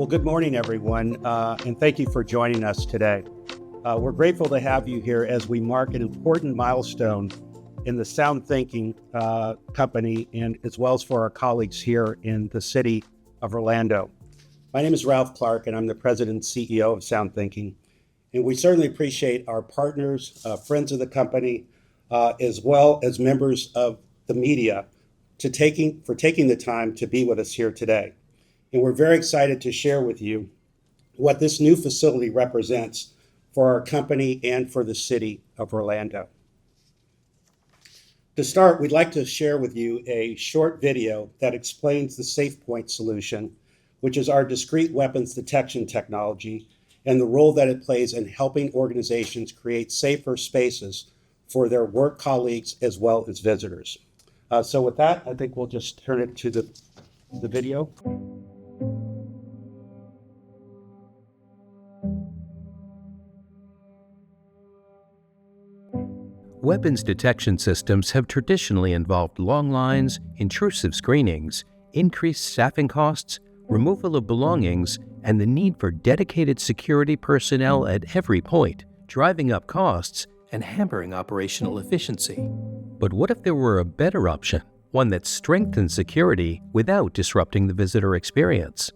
Well, good morning, everyone, and thank you for joining us today. We're grateful to have you here as we mark an important milestone in the SoundThinking company, and as well as for our colleagues here in the city of Orlando. My name is Ralph Clark, and I'm the president and CEO of SoundThinking. And we certainly appreciate our partners, friends of the company, as well as members of the media for taking the time to be with us here today. And we're very excited to share with you what this new facility represents for our company and for the city of Orlando. To start, we'd like to share with you a short video that explains the SafePointe solution, which is our discrete weapons detection technology, and the role that it plays in helping organizations create safer spaces for their work colleagues as well as visitors. So with that, I think we'll just turn it to the video. Weapons detection systems have traditionally involved long lines, intrusive screenings, increased staffing costs, removal of belongings, and the need for dedicated security personnel at every point, driving up costs and hampering operational efficiency. But what if there were a better option, one that strengthens security without disrupting the visitor experience?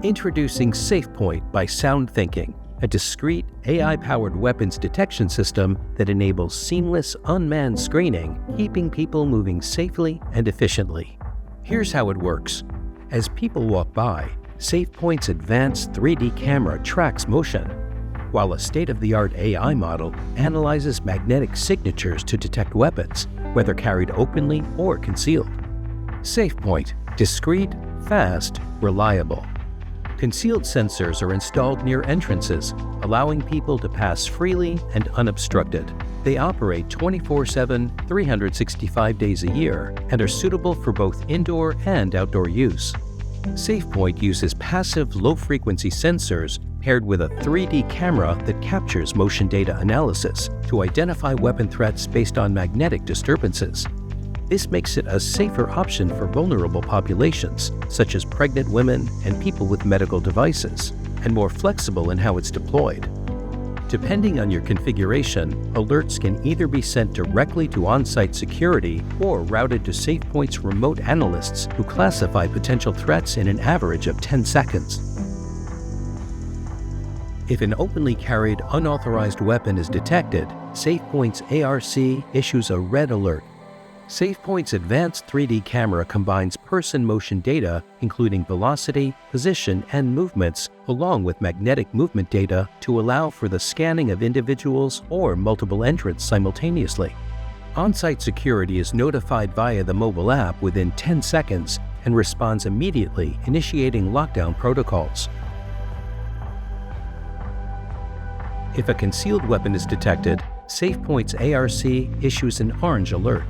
Introducing SafePointe by SoundThinking, a discrete AI-powered weapons detection system that enables seamless unmanned screening, keeping people moving safely and efficiently. Here's how it works. As people walk by, SafePointe's advanced 3D camera tracks motion, while a state-of-the-art AI model analyzes magnetic signatures to detect weapons, whether carried openly or concealed. SafePointe, discreet, fast, reliable. Concealed sensors are installed near entrances, allowing people to pass freely and unobstructed. They operate 24/7, 365 days a year, and are suitable for both indoor and outdoor use. SafePointe uses passive low-frequency sensors paired with a 3D camera that captures motion data analysis to identify weapon threats based on magnetic disturbances. This makes it a safer option for vulnerable populations, such as pregnant women and people with medical devices, and more flexible in how it's deployed. Depending on your configuration, alerts can either be sent directly to on-site security or routed to SafePointe's remote analysts who classify potential threats in an average of 10 seconds. If an openly carried, unauthorized weapon is detected, SafePointe's ARC issues a red alert. SafePointe's advanced 3D camera combines person motion data, including velocity, position, and movements, along with magnetic movement data to allow for the scanning of individuals or multiple entrants simultaneously. On-site security is notified via the mobile app within 10 seconds and responds immediately, initiating lockdown protocols. If a concealed weapon is detected, SafePointe's ARC issues an orange alert.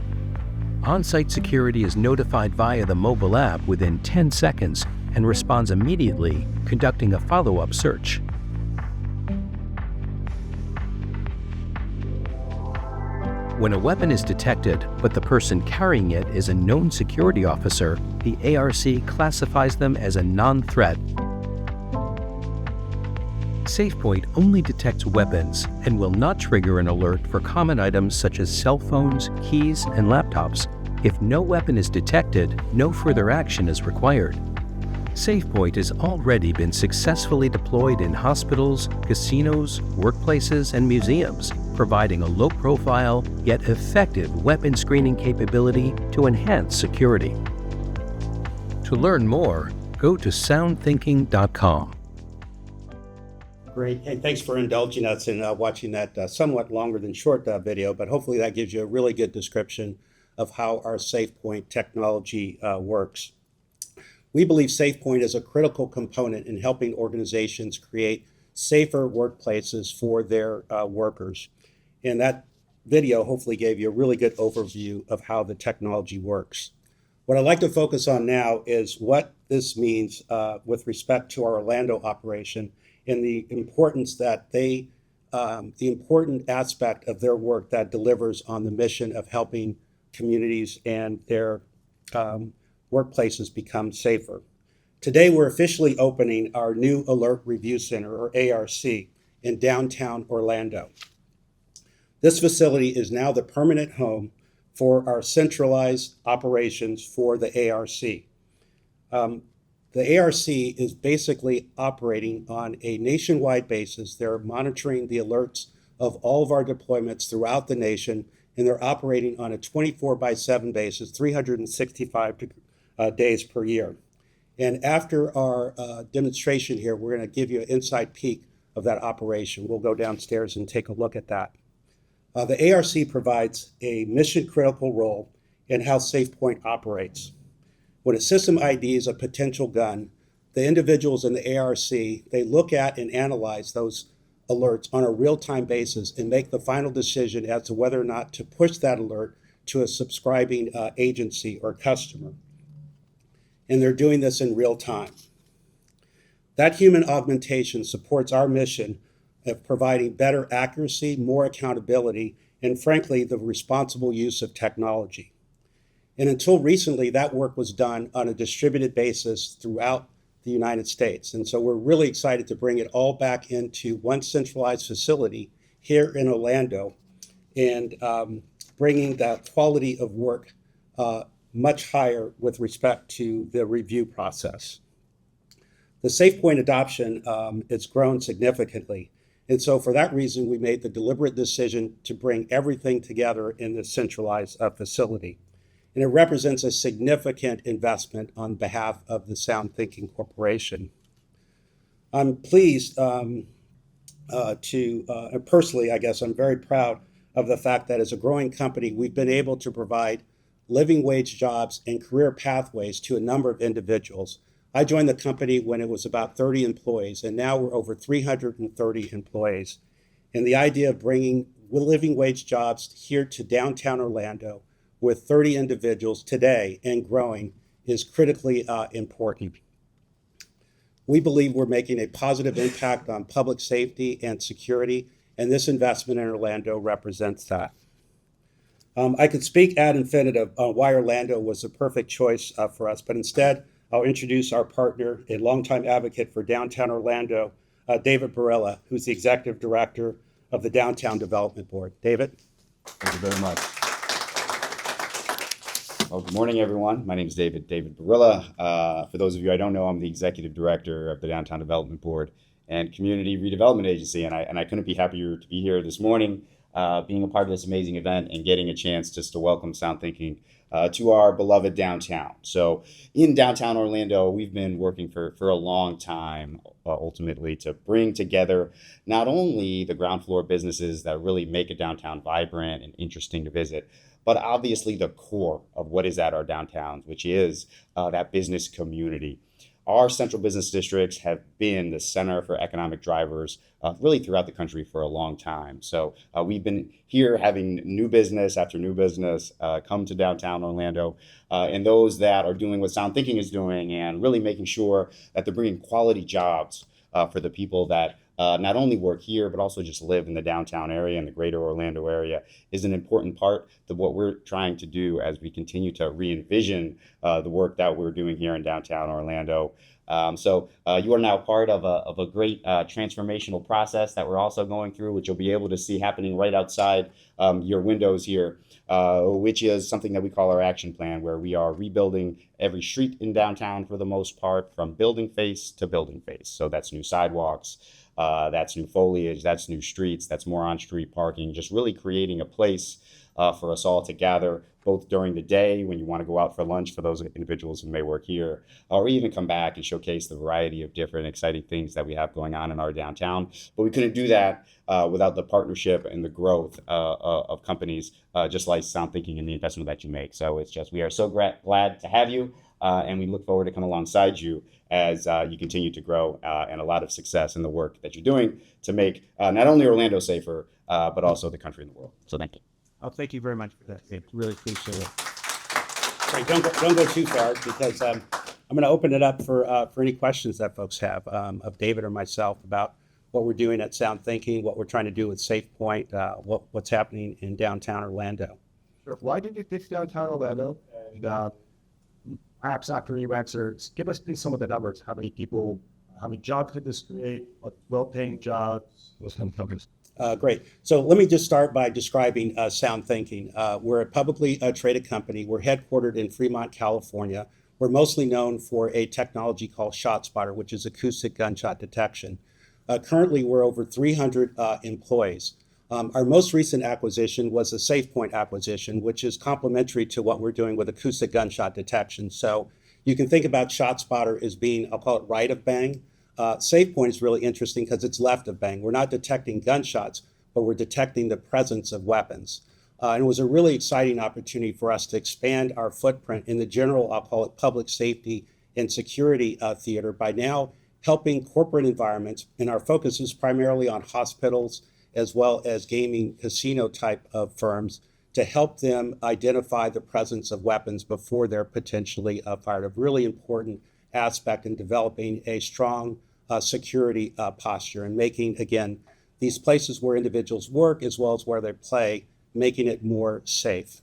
On-site security is notified via the mobile app within 10 seconds and responds immediately, conducting a follow-up search. When a weapon is detected, but the person carrying it is a known security officer, the ARC classifies them as a non-threat. SafePointe only detects weapons and will not trigger an alert for common items such as cell phones, keys, and laptops. If no weapon is detected, no further action is required. SafePointe has already been successfully deployed in hospitals, casinos, workplaces, and museums, providing a low-profile yet effective weapon screening capability to enhance security. To learn more, go to SoundThinking.com. Great. Hey, thanks for indulging us in watching that somewhat longer than short video, but hopefully that gives you a really good description of how our SafePointe technology works. We believe SafePointe is a critical component in helping organizations create safer workplaces for their workers. And that video hopefully gave you a really good overview of how the technology works. What I'd like to focus on now is what this means with respect to our Orlando operation and the importance that the important aspect of their work that delivers on the mission of helping communities and their workplaces become safer. Today, we're officially opening our new Alert Review Center, or ARC, in downtown Orlando. This facility is now the permanent home for our centralized operations for the ARC. The ARC is basically operating on a nationwide basis. They're monitoring the alerts of all of our deployments throughout the nation, and they're operating on a 24/7 basis, 365 days per year. And after our demonstration here, we're going to give you an inside peek of that operation. We'll go downstairs and take a look at that. The ARC provides a mission-critical role in how SafePointe operates. When a system IDs a potential gun, the individuals in the ARC, they look at and analyze those alerts on a real-time basis and make the final decision as to whether or not to push that alert to a subscribing agency or customer. And they're doing this in real time. That human augmentation supports our mission of providing better accuracy, more accountability, and frankly, the responsible use of technology. And until recently, that work was done on a distributed basis throughout the United States. And so we're really excited to bring it all back into one centralized facility here in Orlando and bringing the quality of work much higher with respect to the review process. The SafePointe adoption has grown significantly. And so for that reason, we made the deliberate decision to bring everything together in this centralized facility. And it represents a significant investment on behalf of the SoundThinking Corporation. I'm pleased personally, I guess, I'm very proud of the fact that as a growing company, we've been able to provide living wage jobs and career pathways to a number of individuals. I joined the company when it was about 30 employees, and now we're over 330 employees. And the idea of bringing living wage jobs here to downtown Orlando with 30 individuals today and growing is critically important. We believe we're making a positive impact on public safety and security, and this investment in Orlando represents that. I could speak ad infinitum on why Orlando was the perfect choice for us, but instead, I'll introduce our partner and longtime advocate for downtown Orlando, David Barilla, who's the Executive Director of the Downtown Development Board. David? Thank you very much. Well, good morning, everyone. My name is David Barilla. For those of you I don't know, I'm the Executive Director of the Downtown Development Board and Community Redevelopment Agency, and I couldn't be happier to be here this morning, being a part of this amazing event and getting a chance just to welcome SoundThinking to our beloved downtown. So in downtown Orlando, we've been working for a long time, ultimately, to bring together not only the ground floor businesses that really make a downtown vibrant and interesting to visit, but obviously the core of what is at our downtowns, which is that business community. Our central business districts have been the center for economic drivers really throughout the country for a long time. So we've been here having new business after new business come to downtown Orlando, and those that are doing what SoundThinking is doing and really making sure that they're bringing quality jobs for the people that not only work here, but also just live in the downtown area and the greater Orlando area is an important part of what we're trying to do as we continue to re-envision the work that we're doing here in downtown Orlando. So you are now part of a great transformational process that we're also going through, which you'll be able to see happening right outside your windows here, which is something that we call our action plan, where we are rebuilding every street in downtown for the most part, from building face to building face. So that's new sidewalks, that's new foliage, that's new streets, that's more on-street parking, just really creating a place for us all to gather, both during the day when you want to go out for lunch for those individuals who may work here, or even come back and showcase the variety of different exciting things that we have going on in our downtown. But we couldn't do that without the partnership and the growth of companies just like SoundThinking and the investment that you make. So it's just, we are so glad to have you, and we look forward to come alongside you as you continue to grow and a lot of success in the work that you're doing to make not only Orlando safer, but also the country and the world. So thank you. Oh, thank you very much for that, Dave. Really appreciate it. Right, don't go too far, because I'm going to open it up for any questions that folks have of David or myself about what we're doing at SoundThinking, what we're trying to do with SafePointe, what's happening in downtown Orlando. Sure. Why did you pick downtown Orlando? And perhaps after you answer, give us some of the numbers. How many people, how many jobs did this create? What well-paying jobs? Those kind of numbers. Great. So let me just start by describing SoundThinking. We're a publicly traded company. We're headquartered in Fremont, California. We're mostly known for a technology called ShotSpotter, which is acoustic gunshot detection. Currently, we're over 300 employees. Our most recent acquisition was the SafePointe acquisition, which is complementary to what we're doing with acoustic gunshot detection. So you can think about ShotSpotter as being, I'll call it right of bang. SafePointe is really interesting because it's left of bang. We're not detecting gunshots, but we're detecting the presence of weapons. And it was a really exciting opportunity for us to expand our footprint in the general, I'll call it public safety and security theater by now helping corporate environments. And our focus is primarily on hospitals as well as gaming casino type of firms to help them identify the presence of weapons before they're potentially fired. A really important aspect in developing a strong security posture and making, again, these places where individuals work as well as where they play, making it more safe.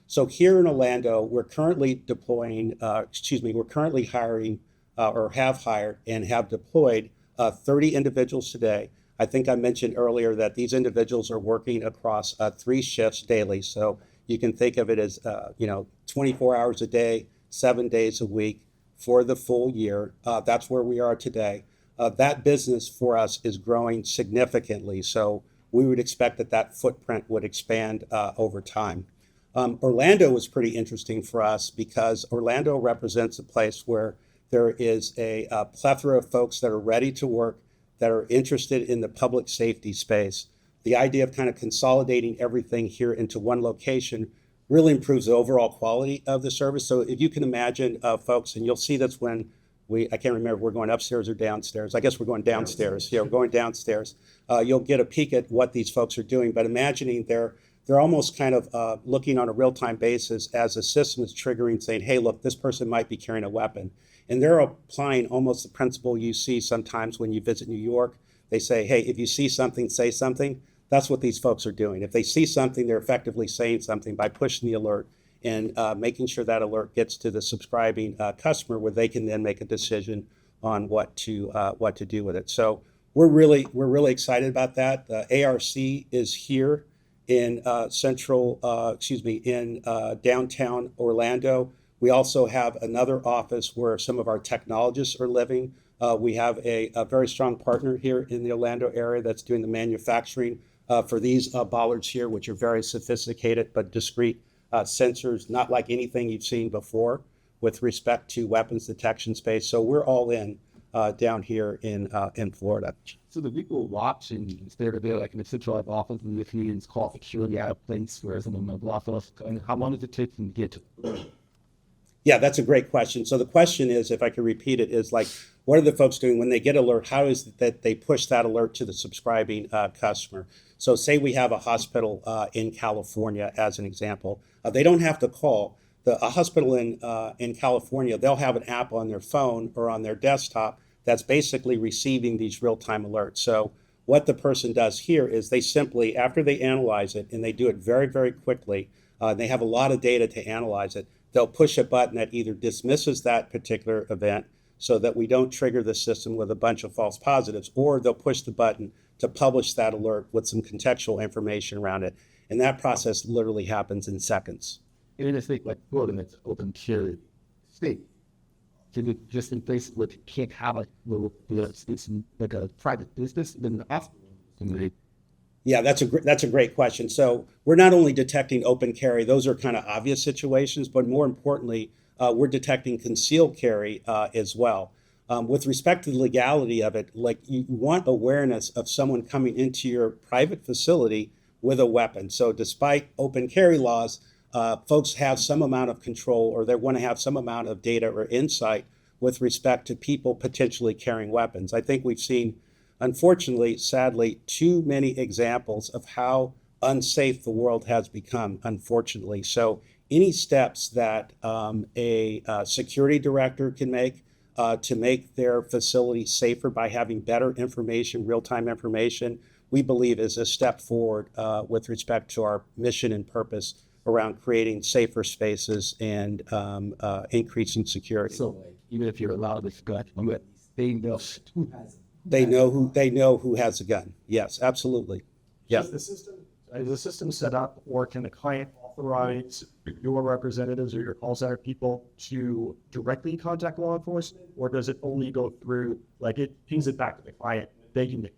So here in Orlando, we're currently we're currently hiring or have hired and have deployed 30 individuals today. I think I mentioned earlier that these individuals are working across 3 shifts daily. So you can think of it as, 24 hours a day, 7 days a week for the full year. That's where we are today. That business for us is growing significantly. So we would expect that footprint would expand over time. Orlando was pretty interesting for us because Orlando represents a place where there is a plethora of folks that are ready to work, that are interested in the public safety space. The idea of kind of consolidating everything here into one location really improves the overall quality of the service. So if you can imagine folks, and you'll see this when I can't remember if we're going upstairs or downstairs. I guess we're going downstairs. Yeah, we're going downstairs. You'll get a peek at what these folks are doing, but imagining they're almost kind of looking on a real-time basis as the system is triggering, saying, hey, look, this person might be carrying a weapon. And they're applying almost the principle you see sometimes when you visit New York. They say, hey, if you see something, say something. That's what these folks are doing. If they see something, they're effectively saying something by pushing the alert and making sure that alert gets to the subscribing customer where they can then make a decision on what to do with it. So we're really excited about that. ARC is here in downtown Orlando. We also have another office where some of our technologists are living. We have a very strong partner here in the Orlando area that's doing the manufacturing for these bollards here, which are very sophisticated but discrete sensors, not like anything you've seen before with respect to weapons detection space. So we're all in down here in Florida. So the people watching, instead of like in a centralized office, and if you call security out of place where someone might block us, and how long does it take them to get to? Yeah, that's a great question. So the question is, if I could repeat it, is like, what are the folks doing when they get alert? How is it that they push that alert to the subscribing customer? So say we have a hospital in California, as an example. They don't have to call. A hospital in California, they'll have an app on their phone or on their desktop that's basically receiving these real-time alerts. So what the person does here is they simply, after they analyze it, and they do it very, very quickly, they have a lot of data to analyze it, they'll push a button that either dismisses that particular event so that we don't trigger the system with a bunch of false positives, or they'll push the button to publish that alert with some contextual information around it. And that process literally happens in seconds. In a state like Florida that's open carry state, can you just in place where you can't have a little like a private business in the hospital? Yeah, that's a great question. So we're not only detecting open carry; those are kind of obvious situations, but more importantly, we're detecting concealed carry as well. With respect to the legality of it, like you want awareness of someone coming into your private facility with a weapon. So despite open carry laws, folks have some amount of control, or they want to have some amount of data or insight with respect to people potentially carrying weapons. I think we've seen, unfortunately, sadly, too many examples of how unsafe the world has become, unfortunately. So any steps that a security director can make to make their facility safer by having better information, real-time information, we believe is a step forward with respect to our mission and purpose around creating safer spaces and increasing security. So like, even if you're allowed this gun, they know who has it. They know who has a gun. Yes, absolutely. Yeah. Is the system set up, or can the client authorize your representatives or your call center people to directly contact law enforcement, or does it only go through, like it pings it back to the client? They can make.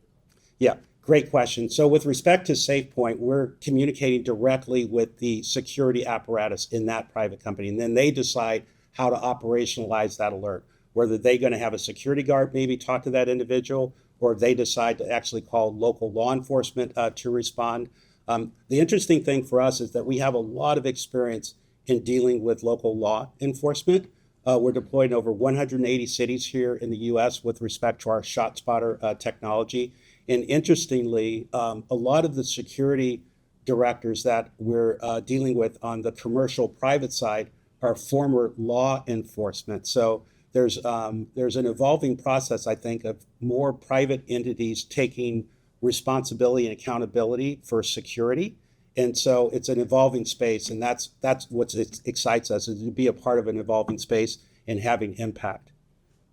Yeah, great question. So with respect to SafePointe, we're communicating directly with the security apparatus in that private company, and then they decide how to operationalize that alert, whether they're going to have a security guard maybe talk to that individual, or if they decide to actually call local law enforcement to respond. The interesting thing for us is that we have a lot of experience in dealing with local law enforcement. We're deployed in over 180 cities here in the U.S. with respect to our ShotSpotter technology. And interestingly, a lot of the security directors that we're dealing with on the commercial private side are former law enforcement. So there's an evolving process, I think, of more private entities taking responsibility and accountability for security. And so it's an evolving space, and that's what excites us, is to be a part of an evolving space and having impact.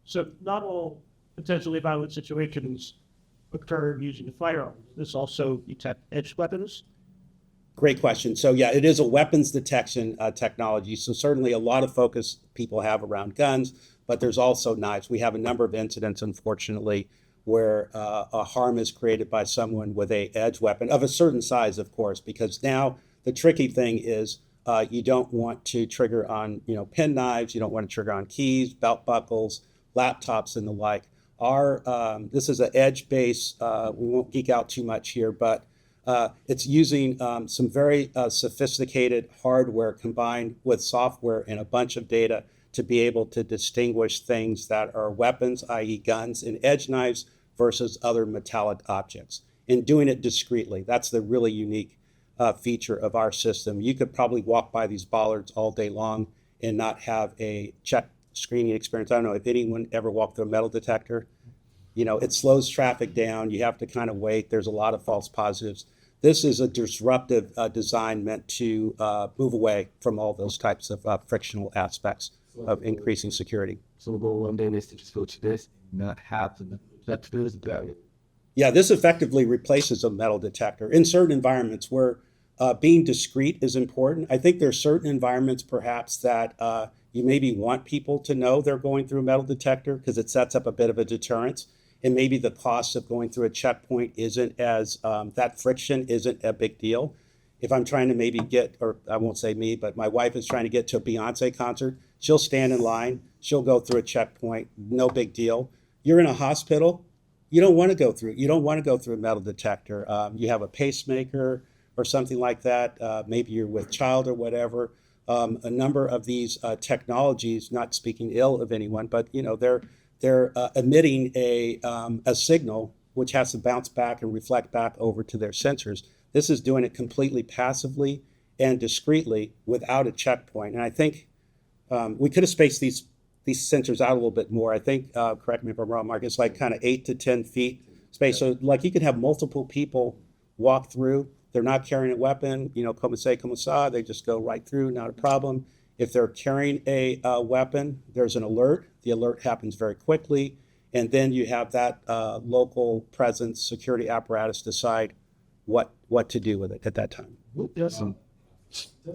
So not all potentially violent situations occur using a firearm. This also detect edge weapons. Great question. So yeah, it is a weapons detection technology. So certainly a lot of focus people have around guns, but there's also knives. We have a number of incidents, unfortunately, where a harm is created by someone with a edge weapon of a certain size, of course, because now the tricky thing is you don't want to trigger on pen knives, you don't want to trigger on keys, belt buckles, laptops, and the like. This is an edge-based. We won't geek out too much here, but it's using some very sophisticated hardware combined with software and a bunch of data to be able to distinguish things that are weapons, i.e. guns and edge knives, versus other metallic objects, and doing it discreetly. That's the really unique feature of our system. You could probably walk by these bollards all day long and not have a check screening experience. I don't know if anyone ever walked through a metal detector. It slows traffic down. You have to kind of wait. There's a lot of false positives. This is a disruptive design meant to move away from all those types of frictional aspects of increasing security. So the goal one day is to just go to this, not have to. That's barrier. Yeah, this effectively replaces a metal detector in certain environments where being discreet is important. I think there are certain environments perhaps that you maybe want people to know they're going through a metal detector because it sets up a bit of a deterrence. And maybe the cost of going through a checkpoint isn't as, that friction isn't a big deal. If I'm trying to maybe get, or I won't say me, but my wife is trying to get to a Beyonce concert, she'll stand in line, she'll go through a checkpoint, no big deal. You're in a hospital, you don't want to go through a metal detector. You have a pacemaker or something like that. Maybe you're with child or whatever. A number of these technologies, not speaking ill of anyone, but they're emitting a signal which has to bounce back and reflect back over to their sensors. This is doing it completely passively and discreetly without a checkpoint. And I think we could have spaced these sensors out a little bit more. I think, correct me if I'm wrong, Mark, it's like kind of 8 to 10 feet space. So like you could have multiple people walk through. They're not carrying a weapon, comme ça, they just go right through, not a problem. If they're carrying a weapon, there's an alert. The alert happens very quickly. And then you have that local presence security apparatus decide what to do with it at that time.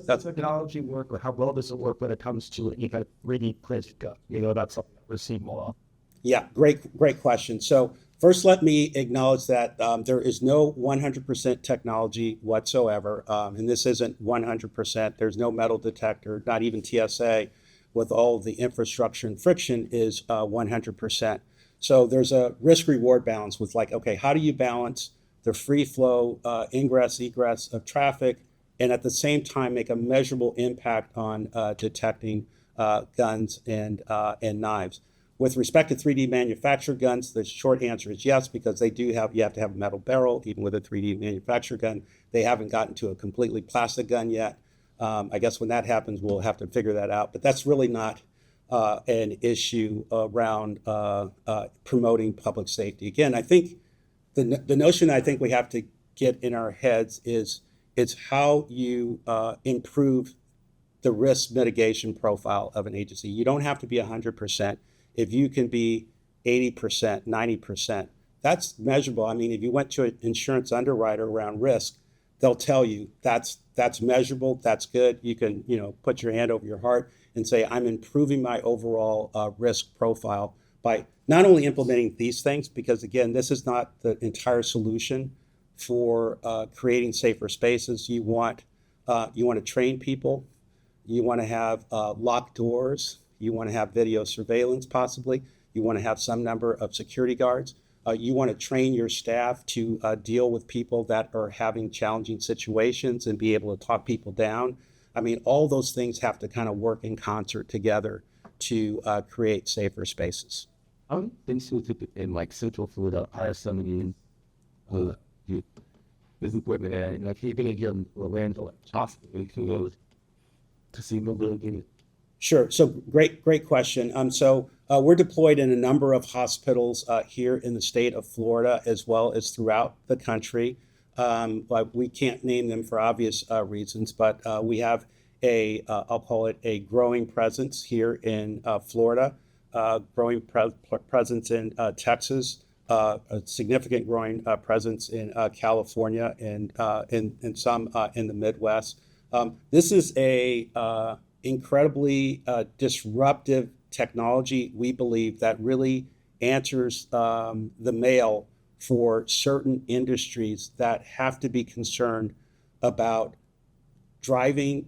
Does the technology work, or how well does it work when it comes to any kind of 3D printed gun? That's something that we're seeing more. Yeah, great question. So first, let me acknowledge that there is no 100% technology whatsoever, and this isn't 100%. There's no metal detector, not even TSA, with all the infrastructure and friction is 100%. So there's a risk-reward balance with okay, how do you balance the free flow, ingress, egress of traffic, and at the same time make a measurable impact on detecting guns and knives. With respect to 3D manufactured guns, the short answer is yes, because you have to have a metal barrel, even with a 3D manufactured gun. They haven't gotten to a completely plastic gun yet. I guess when that happens, we'll have to figure that out. But that's really not an issue around promoting public safety. Again, I think the notion I think we have to get in our heads is It's how you improve the risk mitigation profile of an agency. You don't have to be 100%. If you can be 80%, 90%, that's measurable. I mean, if you went to an insurance underwriter around risk, they'll tell you that's measurable, that's good. You can, put your hand over your heart and say, I'm improving my overall risk profile by not only implementing these things, because again, this is not the entire solution for creating safer spaces. You want to train people. You want to have locked doors. You want to have video surveillance, possibly. You want to have some number of security guards. You want to train your staff to deal with people that are having challenging situations and be able to talk people down. I mean, all those things have to kind of work in concert together to create safer spaces. I don't think so in like Central Florida, hire somebody this equipment and like you're gonna give them a rental hospital to see mobility. Sure. So great question. So we're deployed in a number of hospitals here in the state of Florida, as well as throughout the country. But we can't name them for obvious reasons, but we have I'll call it a growing presence here in Florida, growing presence in Texas, a significant growing presence in California, and some in the Midwest. This is a incredibly disruptive technology, we believe, that really answers the mail for certain industries that have to be concerned about driving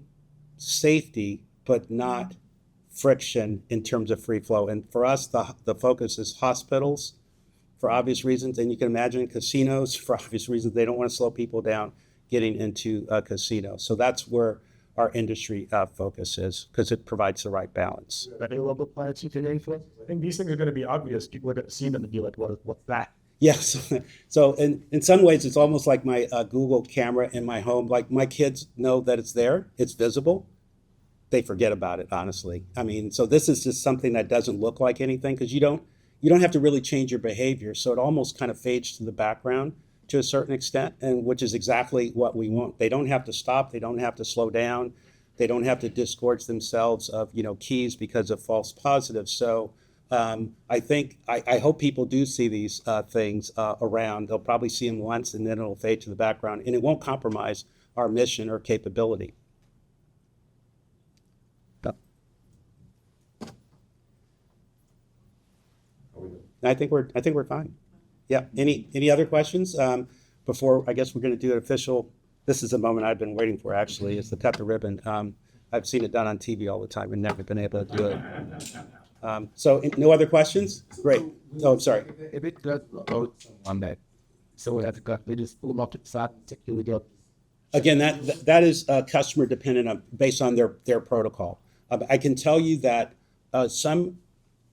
safety, but not friction in terms of free flow. And for us, the focus is hospitals for obvious reasons. And you can imagine casinos for obvious reasons. They don't want to slow people down getting into a casino. So that's where our industry focus is, because it provides the right balance. Any local plans you today for? I think these things are going to be obvious. People are going to see them and be like, what's that? Yes. So in some ways, it's almost like my Google camera in my home. Like my kids know that it's there, it's visible. They forget about it, honestly. I mean, so this is just something that doesn't look like anything, because you don't have to really change your behavior. So it almost kind of fades to the background to a certain extent, and which is exactly what we want. They don't have to stop. They don't have to slow down. They don't have to disgorge themselves of keys because of false positives. So I hope people do see these things around. They'll probably see them once, and then it'll fade to the background, and it won't compromise our mission or capability. I think we're fine. Yeah. Any other questions? Before I guess we're going to do an official. This is a moment I've been waiting for. Actually, is to cut the ribbon. I've seen it done on TV all the time and never been able to do it. So no other questions? Great. Oh, I'm sorry. If it does go on that, so we have to go. They just pull them off to the side and take it up. Again, that is customer dependent based on their protocol. I can tell you that some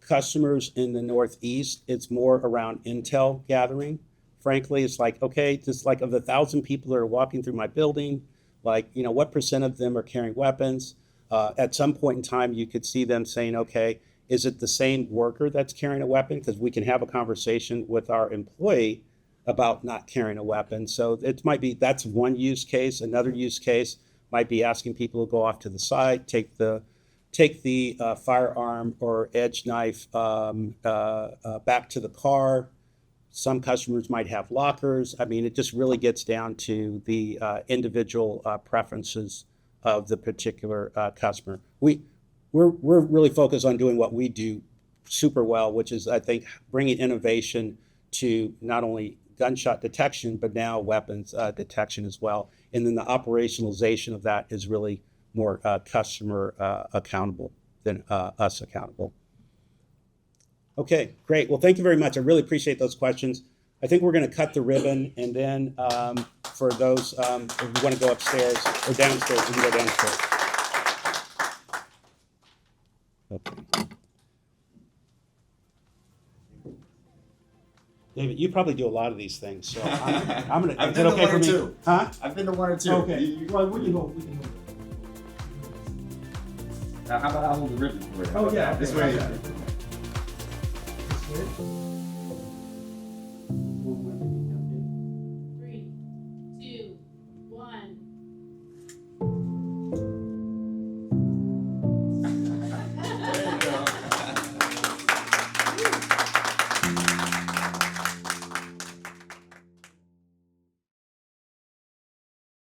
customers in the Northeast, it's more around intel gathering. Frankly, it's like, okay, just like of the 1,000 people that are walking through my building, like, what percent of them are carrying weapons? At some point in time, you could see them saying, okay, is it the same worker that's carrying a weapon? Because we can have a conversation with our employee about not carrying a weapon. So it might be, that's one use case. Another use case might be asking people to go off to the side, take the firearm or edge knife back to the car. Some customers might have lockers. I mean, it just really gets down to the individual preferences of the particular customer. We're really focused on doing what we do super well, which is, I think, bringing innovation to not only gunshot detection, but now weapons detection as well. And then the operationalization of that is really more customer accountable than us accountable. Okay, great. Well, thank you very much. I really appreciate those questions. I think we're going to cut the ribbon, and then for those who want to go upstairs or downstairs, we can go downstairs. Okay. David, you probably do a lot of these things, so I'm gonna. I've Is it been to okay one for or me? two. Huh? I've been to one or two. Okay. Well, we can hold. How about I hold the ribbon for you? Oh yeah. This okay, way. got it. This way?